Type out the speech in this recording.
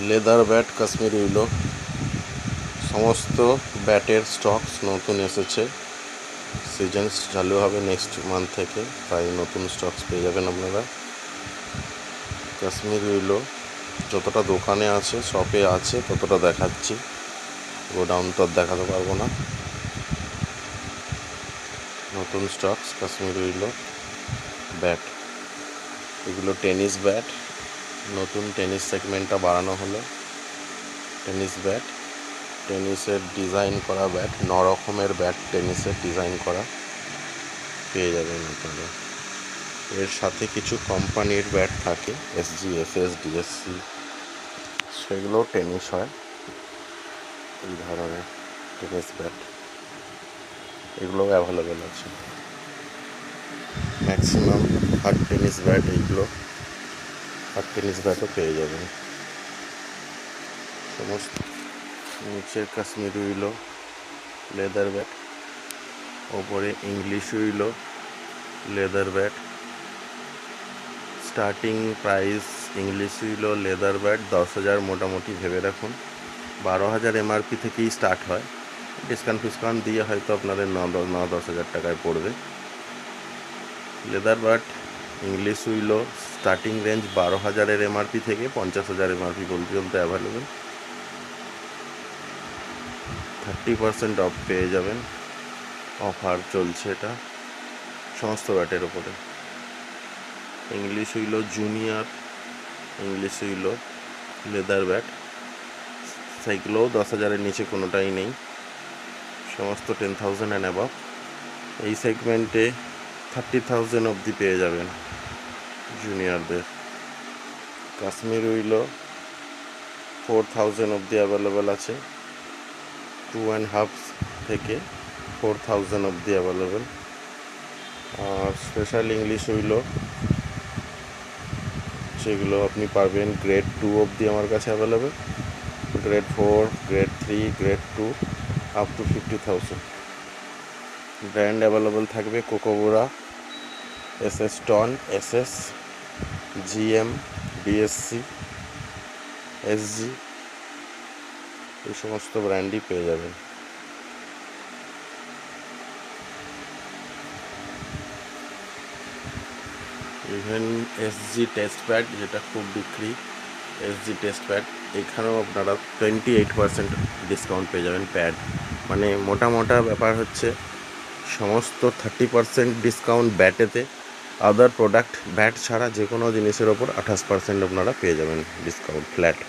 Leather bat Kashmiri উইলো সমস্ত ব্যাটের stocks নতুন এসেছে। সিজন চালু হবে নেক্সট মান্থ থেকে, তাই নতুন স্টকস পেয়ে যাবেন আপনারা। কাশ্মীরি উইলো যতটা দোকানে আছে, শপে আছে, ততটা দেখাচ্ছি। গোডাউন তো আর দেখাতে পারবো না। নতুন স্টকস কাশ্মীরি উইলো ব্যাট, এগুলো টেনিস ব্যাট। নতুন টেনিস সেগমেন্টটা বাড়ানো হলো। টেনিস ব্যাট, টেনিসের ডিজাইন করা ব্যাট, 9 রকমের ব্যাট টেনিসের ডিজাইন করা পেয়ে যাবেন আপনারা। এর সাথে কিছু কোম্পানির ব্যাট থাকে, এসজি, এফএস, ডিএসসি, সেগুলো টেনিস হয়। এই ধরনের টেনিস ব্যাট এগুলোও অ্যাভেলেবেল আছে। ম্যাক্সিমাম হার্ড টেনিস ব্যাট, এইগুলো হার্ড টেনিস ব্যাটও পেয়ে যাবেন। সমস্ত নিচের কাশ্মীরি উইলো লেদার ব্যাট, ওপরে English উইলো leather bat. Starting price English উইলো leather bat 10,000 মোটামুটি ভেবে রাখুন। 12,000 এমআরপি থেকেই স্টার্ট হয়। ডিসকাউন্ট দিয়ে হয়তো আপনাদের 9-10,000 টাকায় পড়বে। Leather bat English উইলো starting range 12,000 MRP থেকে 50,000 এমআরপি পর্যন্ত অ্যাভেলেবেল। 30% অফ পেয়ে যাবেন। অফার চলছে এটা সমস্ত ব্যাটের ওপরে। English উইলো junior English উইলো leather bat, সেইগুলোও 10,000-এর নিচে কোনোটাই নেই, সমস্ত 10,000 অ্যান্ড অ্যাবভ। এই সেগমেন্টে 30,000 অবধি পেয়ে যাবেন জুনিয়রদের। কাশ্মীর উইলো 4,000 অবধি অ্যাভেলেবেল আছে। 2.5 থেকে 4,000 অবধি অ্যাভেলেবেল। আর স্পেশাল ইংলিশ উইলো সেগুলো আপনি পাবেন গ্রেড 2 অবধি আমার কাছে available. Grade 4, grade 3, grade 2 up to 50,000। Brand available থাকবে Kookaburra, SS Ton, SS, GM, DSC, SG, এই সমস্ত ব্র্যান্ডই পেয়ে যাবেন। ইভেন এসজি টেস্ট প্যাড, যেটা খুব বিক্রি, এসজি টেস্ট প্যাড, এখানেও আপনারা 28% ডিসকাউন্ট পেয়ে যাবেন। প্যাড মানে মোটা ব্যাপার হচ্ছে সমস্ত 30% ডিসকাউন্ট ব্যাটেতে। আদার প্রোডাক্ট ব্যাট ছাড়া যে কোনো জিনিসের ওপর 28% আপনারা পেয়ে যাবেন ডিসকাউন্ট ফ্ল্যাট।